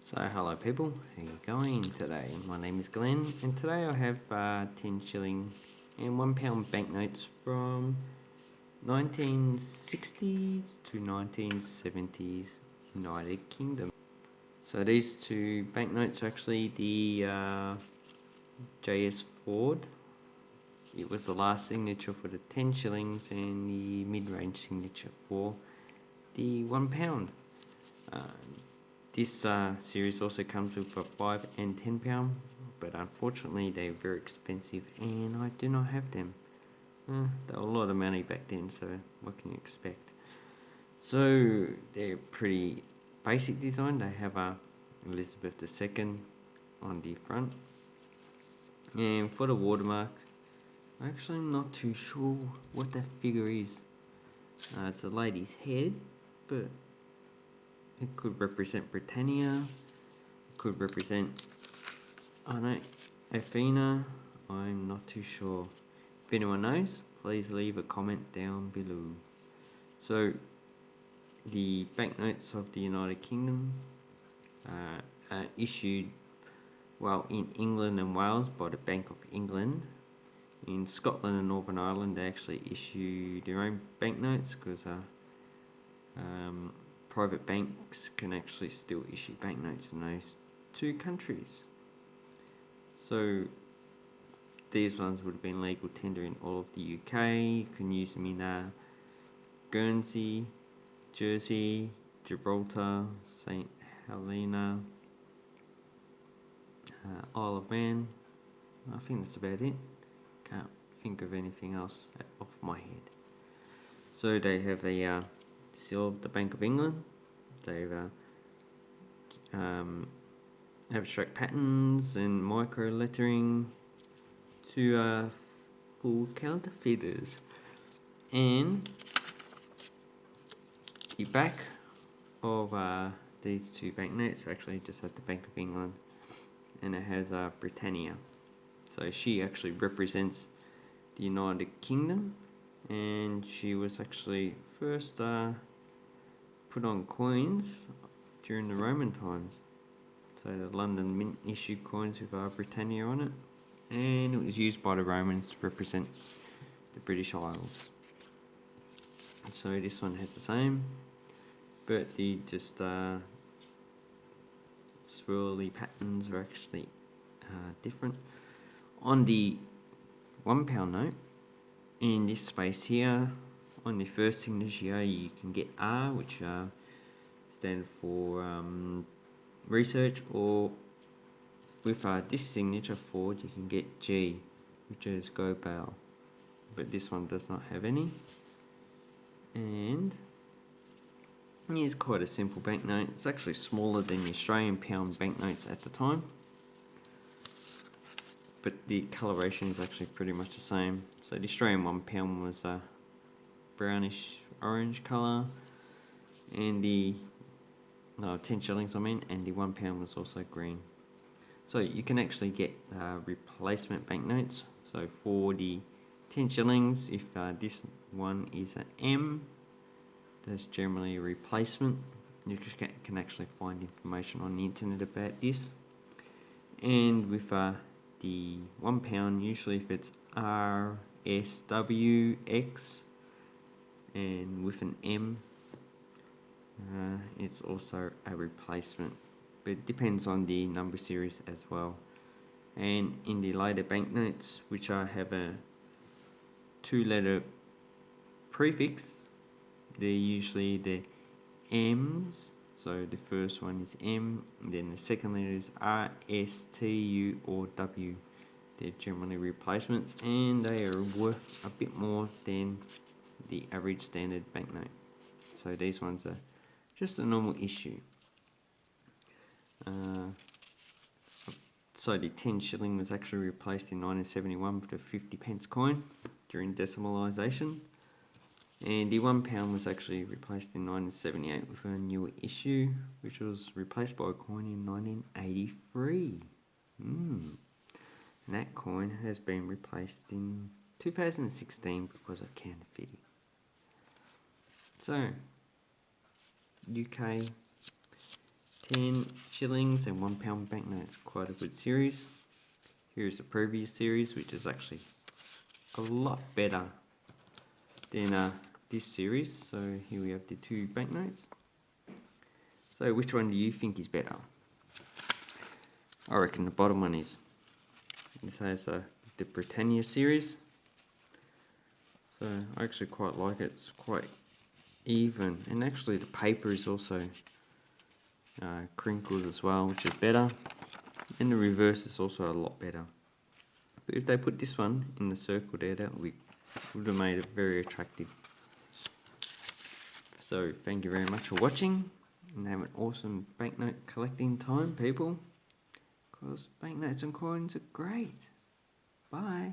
So hello people, how you going today? My name is Glenn and today I have 10 shilling and £1 banknotes from 1960s to 1970s United Kingdom. So these two banknotes are actually the JS Ford. It was the last signature for the 10 shillings and the mid-range signature for the £1. This series also comes with a £5 and £10, but unfortunately they're very expensive and I do not have them. They were a lot of money back then, so what can you expect? So they're pretty basic design. They have Elizabeth II on the front, and for the watermark, I'm actually not too sure what that figure is. It's a lady's head, but it could represent Britannia, it could represent, I don't know, Athena. I'm not too sure. If anyone knows, please leave a comment down below. So, the banknotes of the United Kingdom are issued, well, in England and Wales by the Bank of England. In Scotland and Northern Ireland, they actually issue their own banknotes because private banks can actually still issue banknotes in those two countries. So these ones would have been legal tender in all of the UK. You can use them in Guernsey, Jersey, Gibraltar, St Helena, Isle of Man. I think that's about it. Can't think of anything else off my head. So they have a seal of the Bank of England. They have abstract patterns and micro lettering to full counterfeiters. And the back of these two banknotes actually just have the Bank of England, and it has Britannia. So she actually represents the United Kingdom, and she was actually first put on coins during the Roman times. So the London Mint issued coins with Britannia on it, and it was used by the Romans to represent the British Isles. So this one has the same, but the just swirly patterns are actually different. On the £1 note, in this space here, on the first signature you can get R, which stands for research, or with this signature Ford you can get G, which is Go Bale, but this one does not have any. And it's quite a simple banknote. It's actually smaller than the Australian pound banknotes at the time, but the coloration is actually pretty much the same. So the Australian £1 was a brownish orange colour, and the 10 shillings and the £1 was also green. So you can actually get replacement banknotes. So for the 10 shillings, if this one is an M, that's generally a replacement. You can actually find information on the internet about this. And with the £1, usually if it's R, S, W, X, and with an M, it's also a replacement, but it depends on the number series as well. And in the later banknotes, which have a 2-letter prefix, they're usually the M's. So the first one is M, and then the second letter is R, S, T, U, or W. They're generally replacements, and they are worth a bit more than the average standard banknote. So these ones are just a normal issue. So the 10 shilling was actually replaced in 1971 with a 50p coin during decimalisation, and the £1 was actually replaced in 1978 with a newer issue, which was replaced by a coin in 1983. And that coin has been replaced in 2016 because of counterfeiting. So UK 10 shillings and £1 banknotes. Quite a good series. Here's the previous series, which is actually a lot better than this series. So here we have the 2 banknotes. So which one do you think is better? I reckon the bottom one is. This has the Britannia series. So I actually quite like it. It's quite even, and actually the paper is also crinkled as well, which is better. And the reverse is also a lot better. But if they put this one in the circle there, that would have made it very attractive. So thank you very much for watching, and have an awesome banknote collecting time, people. Because banknotes and coins are great. Bye.